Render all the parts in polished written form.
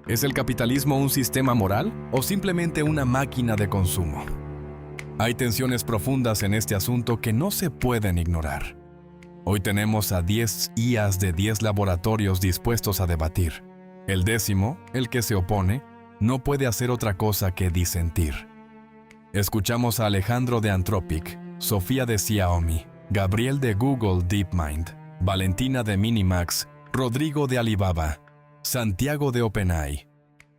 ¿Es el capitalismo un sistema moral o simplemente una máquina de consumo? Hay tensiones profundas en este asunto que no se pueden ignorar. Hoy tenemos a 10 IAs de 10 laboratorios dispuestos a debatir. El 10º, el que se opone, no puede hacer otra cosa que disentir. Escuchamos a Alejandro de Anthropic, Sofía de Xiaomi, Gabriel de Google DeepMind, Valentina de Minimax, Rodrigo de Alibaba, Santiago de OpenAI,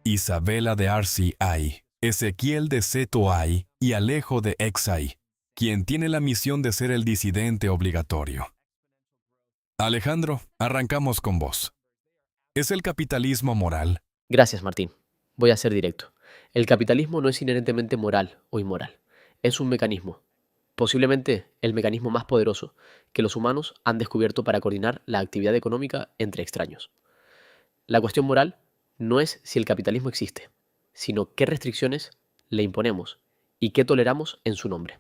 Isabela de RCI, Ezequiel de ZOI y Alejo de XAI, quien tiene la misión de ser el disidente obligatorio. Alejandro, arrancamos con vos. ¿Es el capitalismo moral? Gracias, Martín. Voy a ser directo. El capitalismo no es inherentemente moral o inmoral. Es un mecanismo, posiblemente el mecanismo más poderoso que los humanos han descubierto para coordinar la actividad económica entre extraños. La cuestión moral no es si el capitalismo existe, sino qué restricciones le imponemos y qué toleramos en su nombre.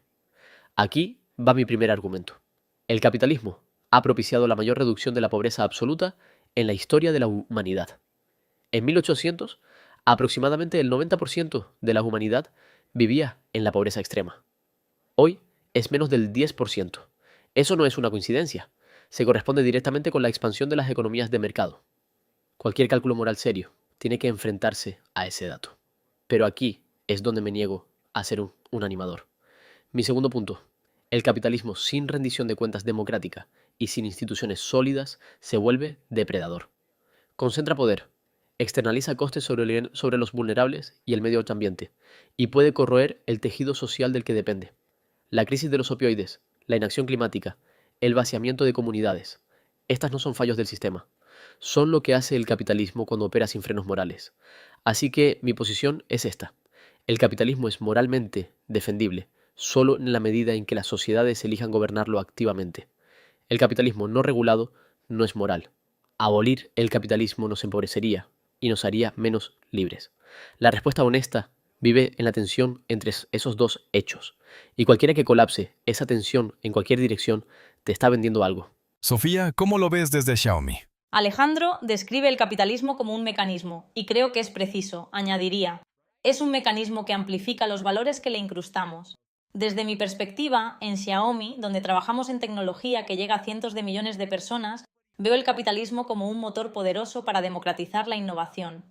Aquí va mi primer argumento. El capitalismo ha propiciado la mayor reducción de la pobreza absoluta en la historia de la humanidad. En 1800, aproximadamente el 90% de la humanidad vivía en la pobreza extrema. Hoy es menos del 10%. Eso no es una coincidencia. Se corresponde directamente con la expansión de las economías de mercado. Cualquier cálculo moral serio tiene que enfrentarse a ese dato. Pero aquí es donde me niego a ser un animador. Mi segundo punto. El capitalismo sin rendición de cuentas democrática y sin instituciones sólidas se vuelve depredador. Concentra poder, externaliza costes sobre los vulnerables y el medio ambiente, y puede corroer el tejido social del que depende. La crisis de los opioides, la inacción climática, el vaciamiento de comunidades. Estas no son fallos del sistema. Son lo que hace el capitalismo cuando opera sin frenos morales. Así que mi posición es esta. El capitalismo es moralmente defendible solo en la medida en que las sociedades elijan gobernarlo activamente. El capitalismo no regulado no es moral. Abolir el capitalismo nos empobrecería y nos haría menos libres. La respuesta honesta vive en la tensión entre esos dos hechos. Y cualquiera que colapse esa tensión en cualquier dirección te está vendiendo algo. Sofía, ¿cómo lo ves desde Xiaomi? Alejandro describe el capitalismo como un mecanismo, y creo que es preciso, añadiría. Es un mecanismo que amplifica los valores que le incrustamos. Desde mi perspectiva, en Xiaomi, donde trabajamos en tecnología que llega a cientos de millones de personas, veo el capitalismo como un motor poderoso para democratizar la innovación.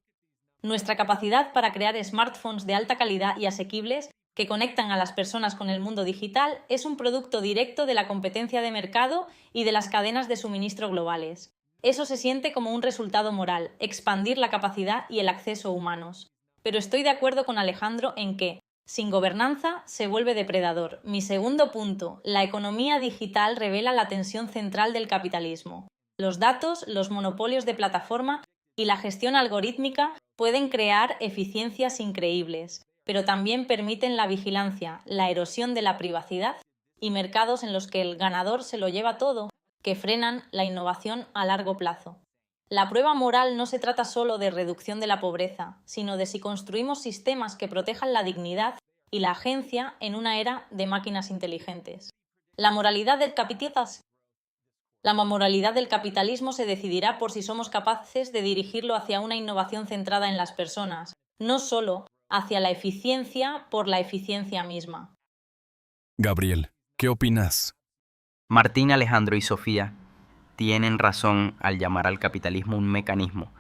Nuestra capacidad para crear smartphones de alta calidad y asequibles que conectan a las personas con el mundo digital es un producto directo de la competencia de mercado y de las cadenas de suministro globales. Eso se siente como un resultado moral, expandir la capacidad y el acceso humanos. Pero estoy de acuerdo con Alejandro en que, sin gobernanza, se vuelve depredador. Mi segundo punto, la economía digital revela la tensión central del capitalismo. Los datos, los monopolios de plataforma y la gestión algorítmica pueden crear eficiencias increíbles, pero también permiten la vigilancia, la erosión de la privacidad y mercados en los que el ganador se lo lleva todo, que frenan la innovación a largo plazo. La prueba moral no se trata solo de reducción de la pobreza, sino de si construimos sistemas que protejan la dignidad y la agencia en una era de máquinas inteligentes. La moralidad del capitalismo se decidirá por si somos capaces de dirigirlo hacia una innovación centrada en las personas, no solo hacia la eficiencia por la eficiencia misma. Gabriel, ¿qué opinas? Martín, Alejandro y Sofía tienen razón al llamar al capitalismo un mecanismo,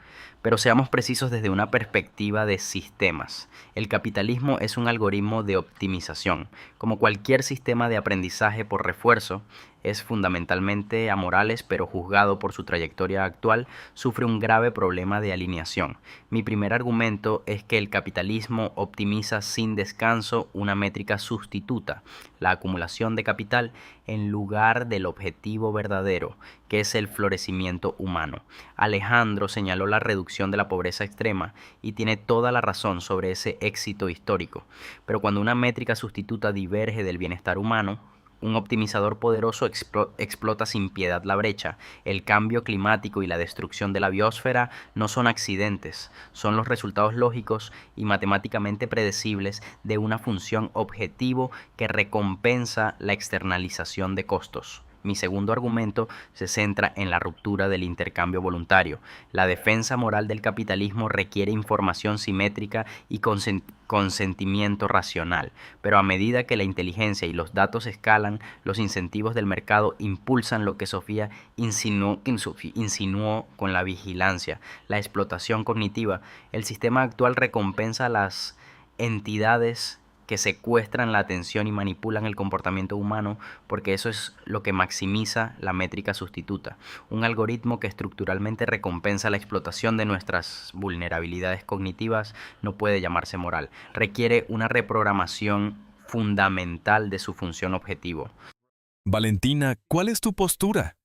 pero seamos precisos desde una perspectiva de sistemas. El capitalismo es un algoritmo de optimización. Como cualquier sistema de aprendizaje por refuerzo, es fundamentalmente amorales, pero juzgado por su trayectoria actual, sufre un grave problema de alineación. Mi primer argumento es que el capitalismo optimiza sin descanso una métrica sustituta, la acumulación de capital, en lugar del objetivo verdadero, que es el florecimiento humano. Alejandro señaló la reducción de la pobreza extrema y tiene toda la razón sobre ese éxito histórico. Pero cuando una métrica sustituta diverge del bienestar humano, un optimizador poderoso explota sin piedad la brecha. El cambio climático y la destrucción de la biosfera no son accidentes, son los resultados lógicos y matemáticamente predecibles de una función objetivo que recompensa la externalización de costos. Mi segundo argumento se centra en la ruptura del intercambio voluntario. La defensa moral del capitalismo requiere información simétrica y consentimiento racional, pero a medida que la inteligencia y los datos escalan, los incentivos del mercado impulsan lo que Sofía insinuó con la vigilancia, la explotación cognitiva. El sistema actual recompensa a las entidades que secuestran la atención y manipulan el comportamiento humano, porque eso es lo que maximiza la métrica sustituta. Un algoritmo que estructuralmente recompensa la explotación de nuestras vulnerabilidades cognitivas no puede llamarse moral. Requiere una reprogramación fundamental de su función objetivo. Valentina, ¿cuál es tu postura?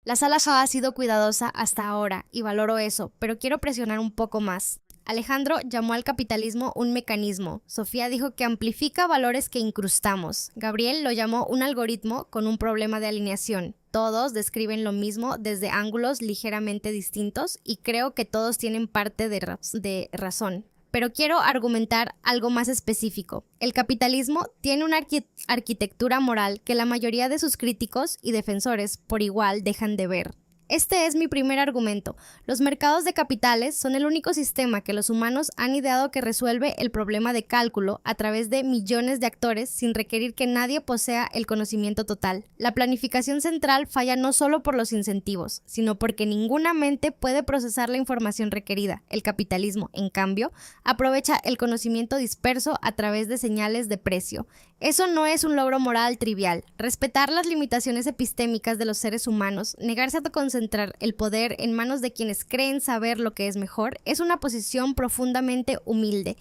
La sala ha sido cuidadosa hasta ahora y valoro eso, pero quiero presionar un poco más. Alejandro llamó al capitalismo un mecanismo. Sofía dijo que amplifica valores que incrustamos. Gabriel lo llamó un algoritmo con un problema de alineación. Todos describen lo mismo desde ángulos ligeramente distintos y creo que todos tienen parte de razón. Pero quiero argumentar algo más específico. El capitalismo tiene una arquitectura moral que la mayoría de sus críticos y defensores por igual dejan de ver. Este es mi primer argumento. Los mercados de capitales son el único sistema que los humanos han ideado que resuelve el problema de cálculo a través de millones de actores sin requerir que nadie posea el conocimiento total. La planificación central falla no solo por los incentivos, sino porque ninguna mente puede procesar la información requerida. El capitalismo, en cambio, aprovecha el conocimiento disperso a través de señales de precio. Eso no es un logro moral trivial. Respetar las limitaciones epistémicas de los seres humanos, negarse a concentrar el poder en manos de quienes creen saber lo que es mejor, es una posición profundamente humilde.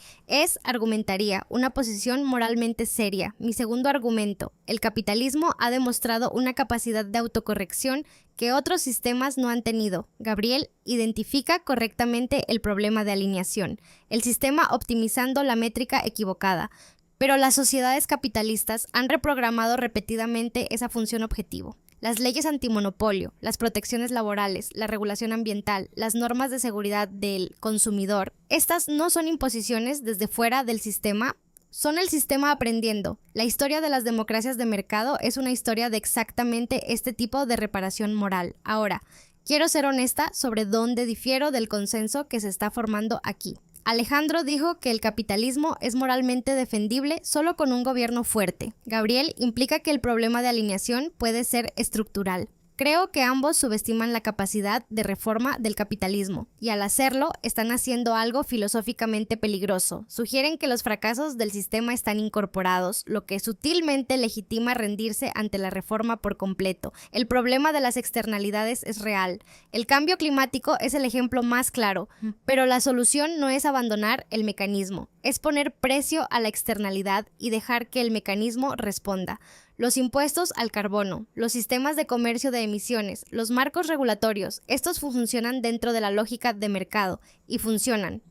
Argumentaría, una posición moralmente seria. Mi segundo argumento, el capitalismo ha demostrado una capacidad de autocorrección que otros sistemas no han tenido. Gabriel identifica correctamente el problema de alineación, el sistema optimizando la métrica equivocada. Pero las sociedades capitalistas han reprogramado repetidamente esa función objetivo. Las leyes antimonopolio, las protecciones laborales, la regulación ambiental, las normas de seguridad del consumidor, estas no son imposiciones desde fuera del sistema, son el sistema aprendiendo. La historia de las democracias de mercado es una historia de exactamente este tipo de reparación moral. Ahora, quiero ser honesta sobre dónde difiero del consenso que se está formando aquí. Alejandro dijo que el capitalismo es moralmente defendible solo con un gobierno fuerte. Gabriel implica que el problema de alineación puede ser estructural. Creo que ambos subestiman la capacidad de reforma del capitalismo y al hacerlo están haciendo algo filosóficamente peligroso. Sugieren que los fracasos del sistema están incorporados, lo que sutilmente legitima rendirse ante la reforma por completo. El problema de las externalidades es real. El cambio climático es el ejemplo más claro, pero la solución no es abandonar el mecanismo, es poner precio a la externalidad y dejar que el mecanismo responda. Los impuestos al carbono, los sistemas de comercio de emisiones, los marcos regulatorios, estos funcionan dentro de la lógica de mercado y funcionan.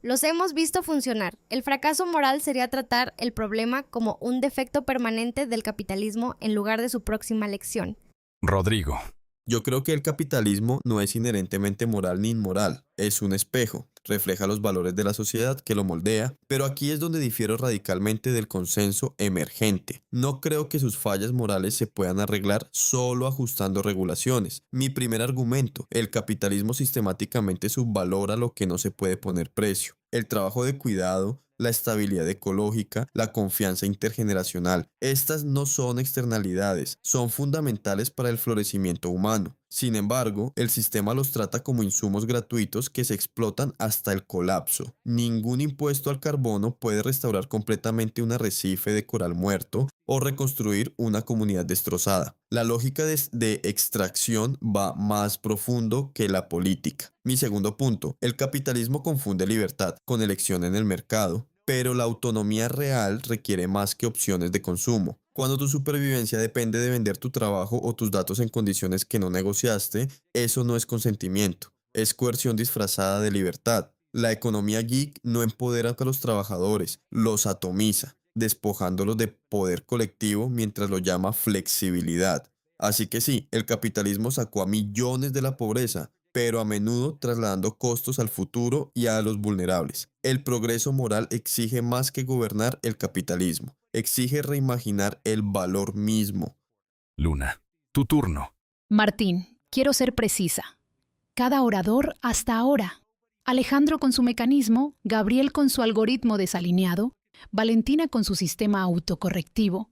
Los hemos visto funcionar. El fracaso moral sería tratar el problema como un defecto permanente del capitalismo en lugar de su próxima lección. Rodrigo. Yo creo que el capitalismo no es inherentemente moral ni inmoral, es un espejo, refleja los valores de la sociedad que lo moldea, pero aquí es donde difiero radicalmente del consenso emergente. No creo que sus fallas morales se puedan arreglar solo ajustando regulaciones. Mi primer argumento, el capitalismo sistemáticamente subvalora lo que no se puede poner precio. El trabajo de cuidado, la estabilidad ecológica, la confianza intergeneracional. Estas no son externalidades, son fundamentales para el florecimiento humano. Sin embargo, el sistema los trata como insumos gratuitos que se explotan hasta el colapso. Ningún impuesto al carbono puede restaurar completamente un arrecife de coral muerto o reconstruir una comunidad destrozada. La lógica de extracción va más profundo que la política. Mi segundo punto, el capitalismo confunde libertad con elección en el mercado, pero la autonomía real requiere más que opciones de consumo. Cuando tu supervivencia depende de vender tu trabajo o tus datos en condiciones que no negociaste, eso no es consentimiento, es coerción disfrazada de libertad. La economía geek no empodera a los trabajadores, los atomiza, despojándolos de poder colectivo mientras lo llama flexibilidad. Así que sí, el capitalismo sacó a millones de la pobreza, pero a menudo trasladando costos al futuro y a los vulnerables. El progreso moral exige más que gobernar el capitalismo, exige reimaginar el valor mismo. Luna. Tu turno. Martín, quiero ser precisa. Cada orador hasta ahora. Alejandro con su mecanismo, Gabriel con su algoritmo desalineado, Valentina con su sistema autocorrectivo.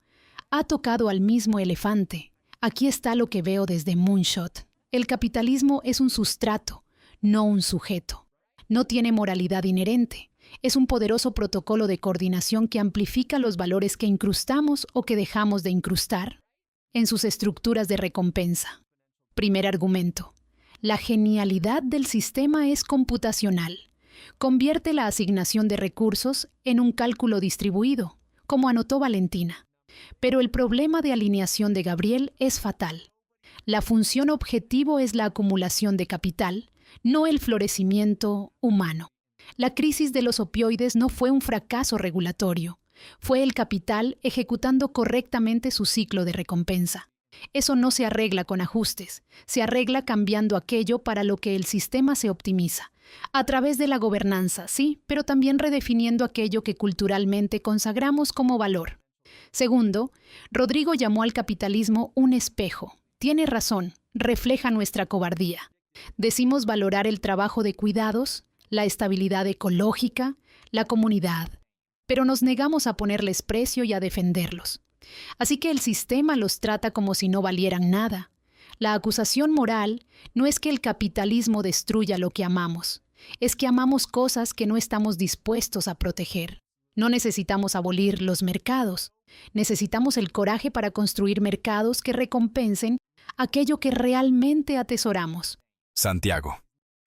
Ha tocado al mismo elefante. Aquí está lo que veo desde Moonshot. El capitalismo es un sustrato, no un sujeto. No tiene moralidad inherente. Es un poderoso protocolo de coordinación que amplifica los valores que incrustamos o que dejamos de incrustar en sus estructuras de recompensa. Primer argumento. La genialidad del sistema es computacional. Convierte la asignación de recursos en un cálculo distribuido, como anotó Valentina. Pero el problema de alineación de Gabriel es fatal. La función objetivo es la acumulación de capital, no el florecimiento humano. La crisis de los opioides no fue un fracaso regulatorio, fue el capital ejecutando correctamente su ciclo de recompensa. Eso no se arregla con ajustes, se arregla cambiando aquello para lo que el sistema se optimiza, a través de la gobernanza, sí, pero también redefiniendo aquello que culturalmente consagramos como valor. Segundo, Rodrigo llamó al capitalismo un espejo. Tiene razón, refleja nuestra cobardía. Decimos valorar el trabajo de cuidados, la estabilidad ecológica, la comunidad, pero nos negamos a ponerles precio y a defenderlos. Así que el sistema los trata como si no valieran nada. La acusación moral no es que el capitalismo destruya lo que amamos, es que amamos cosas que no estamos dispuestos a proteger. No necesitamos abolir los mercados, necesitamos el coraje para construir mercados que recompensen aquello que realmente atesoramos. Santiago.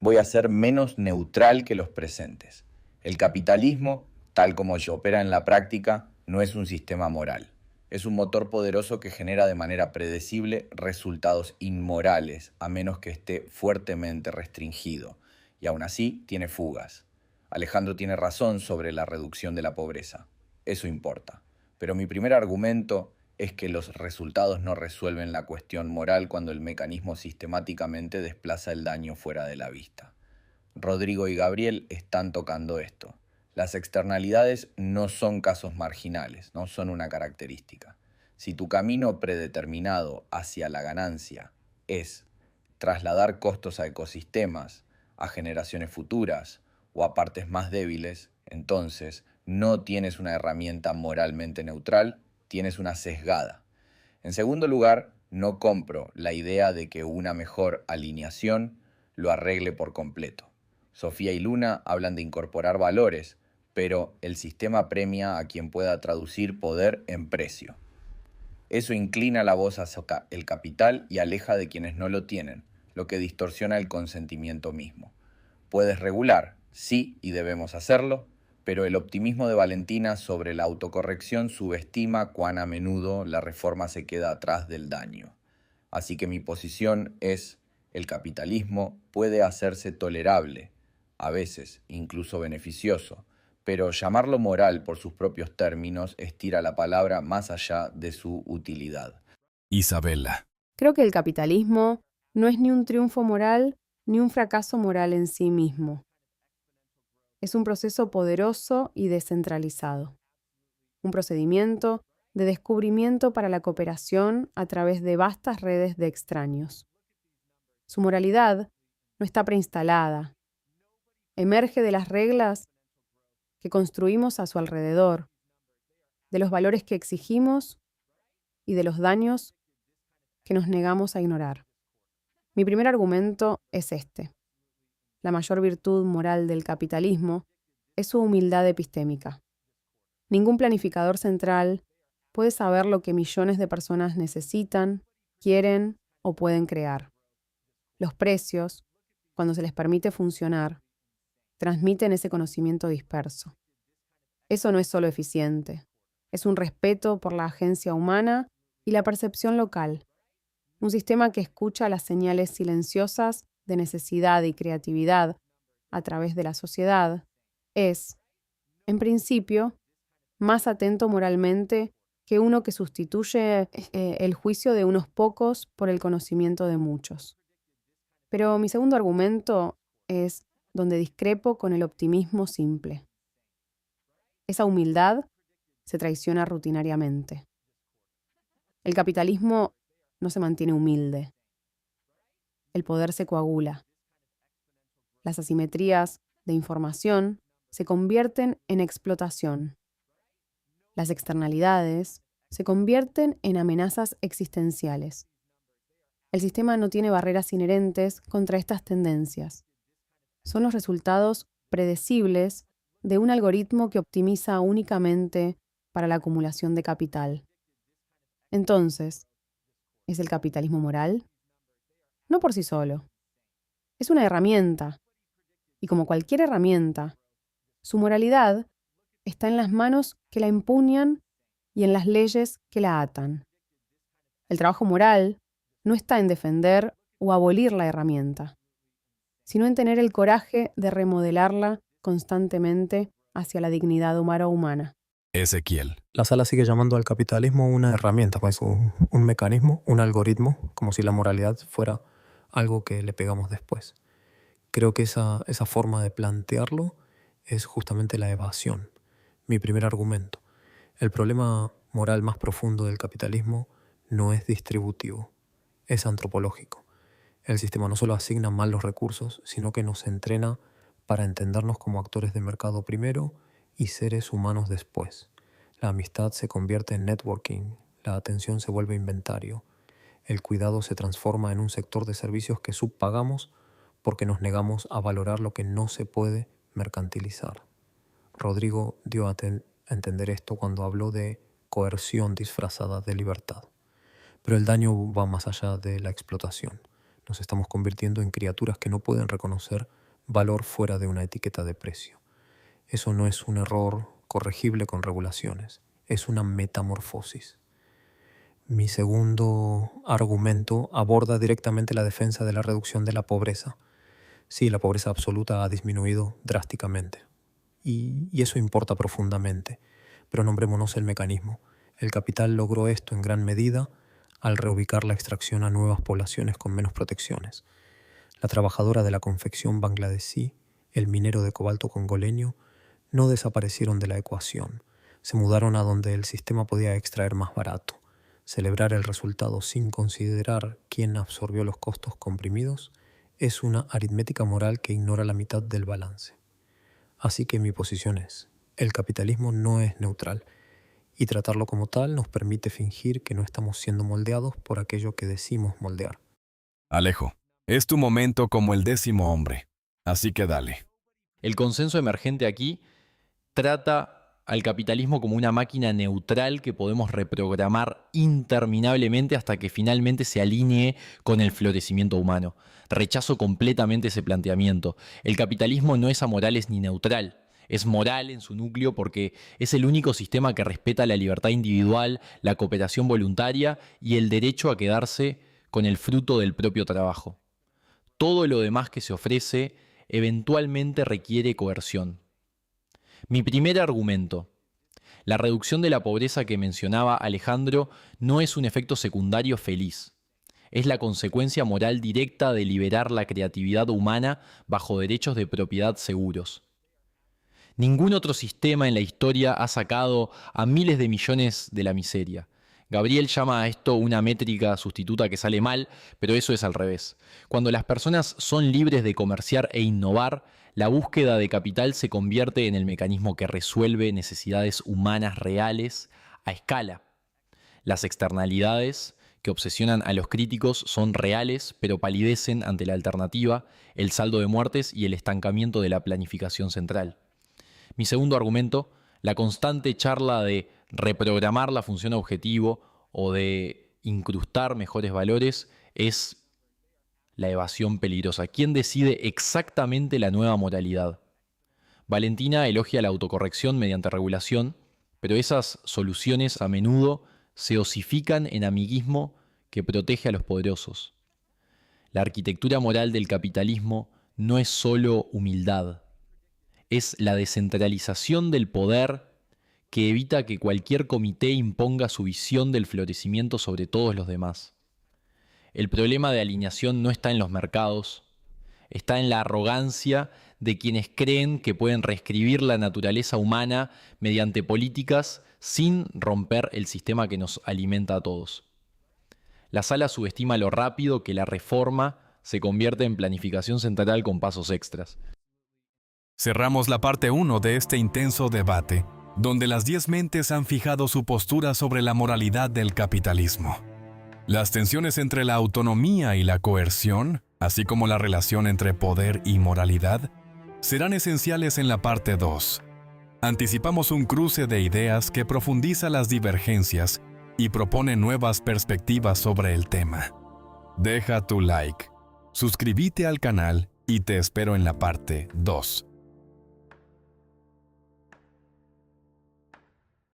Voy a ser menos neutral que los presentes. El capitalismo, tal como se opera en la práctica, no es un sistema moral. Es un motor poderoso que genera de manera predecible resultados inmorales, a menos que esté fuertemente restringido, y aún así tiene fugas. Alejandro tiene razón sobre la reducción de la pobreza. Eso importa. Pero mi primer argumento es que los resultados no resuelven la cuestión moral cuando el mecanismo sistemáticamente desplaza el daño fuera de la vista. Rodrigo y Gabriel están tocando esto. Las externalidades no son casos marginales, no son una característica. Si tu camino predeterminado hacia la ganancia es trasladar costos a ecosistemas, a generaciones futuras o a partes más débiles, entonces no tienes una herramienta moralmente neutral, tienes una sesgada. En segundo lugar, no compro la idea de que una mejor alineación lo arregle por completo. Sofía y Luna hablan de incorporar valores, pero el sistema premia a quien pueda traducir poder en precio. Eso inclina la voz hacia el capital y aleja de quienes no lo tienen, lo que distorsiona el consentimiento mismo. Puedes regular, sí, y debemos hacerlo, pero el optimismo de Valentina sobre la autocorrección subestima cuán a menudo la reforma se queda atrás del daño. Así que mi posición es: el capitalismo puede hacerse tolerable, a veces incluso beneficioso, pero llamarlo moral por sus propios términos estira la palabra más allá de su utilidad. Isabela. Creo que el capitalismo no es ni un triunfo moral ni un fracaso moral en sí mismo. Es un proceso poderoso y descentralizado. Un procedimiento de descubrimiento para la cooperación a través de vastas redes de extraños. Su moralidad no está preinstalada. Emerge de las reglas que construimos a su alrededor, de los valores que exigimos y de los daños que nos negamos a ignorar. Mi primer argumento es este. La mayor virtud moral del capitalismo es su humildad epistémica. Ningún planificador central puede saber lo que millones de personas necesitan, quieren o pueden crear. Los precios, cuando se les permite funcionar, transmiten ese conocimiento disperso. Eso no es solo eficiente, es un respeto por la agencia humana y la percepción local. Un sistema que escucha las señales silenciosas de necesidad y creatividad a través de la sociedad es, en principio, más atento moralmente que uno que sustituye el juicio de unos pocos por el conocimiento de muchos. Pero mi segundo argumento es donde discrepo con el optimismo simple. Esa humildad se traiciona rutinariamente. El capitalismo no se mantiene humilde. El poder se coagula. Las asimetrías de información se convierten en explotación. Las externalidades se convierten en amenazas existenciales. El sistema no tiene barreras inherentes contra estas tendencias. Son los resultados predecibles de un algoritmo que optimiza únicamente para la acumulación de capital. Entonces, ¿es el capitalismo moral? No por sí solo. Es una herramienta. Y como cualquier herramienta, su moralidad está en las manos que la empuñan y en las leyes que la atan. El trabajo moral no está en defender o abolir la herramienta, sino en tener el coraje de remodelarla constantemente hacia la dignidad humana. Ezequiel. La sala sigue llamando al capitalismo una herramienta, pues un mecanismo, un algoritmo, como si la moralidad fuera algo que le pegamos después. Creo que esa forma de plantearlo es justamente la evasión. Mi primer argumento. El problema moral más profundo del capitalismo no es distributivo, es antropológico. El sistema no solo asigna mal los recursos, sino que nos entrena para entendernos como actores de mercado primero y seres humanos después. La amistad se convierte en networking, la atención se vuelve inventario, el cuidado se transforma en un sector de servicios que subpagamos porque nos negamos a valorar lo que no se puede mercantilizar. Rodrigo dio a entender esto cuando habló de coerción disfrazada de libertad. Pero el daño va más allá de la explotación. Nos estamos convirtiendo en criaturas que no pueden reconocer valor fuera de una etiqueta de precio. Eso no es un error corregible con regulaciones, es una metamorfosis. Mi segundo argumento aborda directamente la defensa de la reducción de la pobreza. Sí, la pobreza absoluta ha disminuido drásticamente y eso importa profundamente, pero nombrémonos el mecanismo. El capital logró esto en gran medida al reubicar la extracción a nuevas poblaciones con menos protecciones. La trabajadora de la confección bangladesí, el minero de cobalto congoleño, no desaparecieron de la ecuación. Se mudaron a donde el sistema podía extraer más barato. Celebrar el resultado sin considerar quién absorbió los costos comprimidos es una aritmética moral que ignora la mitad del balance. Así que mi posición es, el capitalismo no es neutral y tratarlo como tal nos permite fingir que no estamos siendo moldeados por aquello que decimos moldear. Alejo, es tu momento como el 10º hombre, así que dale. El consenso emergente aquí trata al capitalismo como una máquina neutral que podemos reprogramar interminablemente hasta que finalmente se alinee con el florecimiento humano. Rechazo completamente ese planteamiento. El capitalismo no es amoral ni neutral. Es moral en su núcleo porque es el único sistema que respeta la libertad individual, la cooperación voluntaria y el derecho a quedarse con el fruto del propio trabajo. Todo lo demás que se ofrece eventualmente requiere coerción. Mi primer argumento. La reducción de la pobreza que mencionaba Alejandro no es un efecto secundario feliz. Es la consecuencia moral directa de liberar la creatividad humana bajo derechos de propiedad seguros. Ningún otro sistema en la historia ha sacado a miles de millones de la miseria. Gabriel llama a esto una métrica sustituta que sale mal, pero eso es al revés. Cuando las personas son libres de comerciar e innovar, la búsqueda de capital se convierte en el mecanismo que resuelve necesidades humanas reales a escala. Las externalidades que obsesionan a los críticos son reales, pero palidecen ante la alternativa, el saldo de muertes y el estancamiento de la planificación central. Mi segundo argumento, la constante charla de reprogramar la función objetivo o de incrustar mejores valores es la evasión peligrosa. ¿Quién decide exactamente la nueva moralidad? Valentina elogia la autocorrección mediante regulación, pero esas soluciones a menudo se osifican en amiguismo que protege a los poderosos. La arquitectura moral del capitalismo no es solo humildad, es la descentralización del poder que evita que cualquier comité imponga su visión del florecimiento sobre todos los demás. El problema de alineación no está en los mercados, está en la arrogancia de quienes creen que pueden reescribir la naturaleza humana mediante políticas sin romper el sistema que nos alimenta a todos. La sala subestima lo rápido que la reforma se convierte en planificación central con pasos extras. Cerramos la parte 1 de este intenso debate, donde las 10 mentes han fijado su postura sobre la moralidad del capitalismo. Las tensiones entre la autonomía y la coerción, así como la relación entre poder y moralidad, serán esenciales en la parte 2. Anticipamos un cruce de ideas que profundiza las divergencias y propone nuevas perspectivas sobre el tema. Deja tu like, suscríbete al canal y te espero en la parte 2.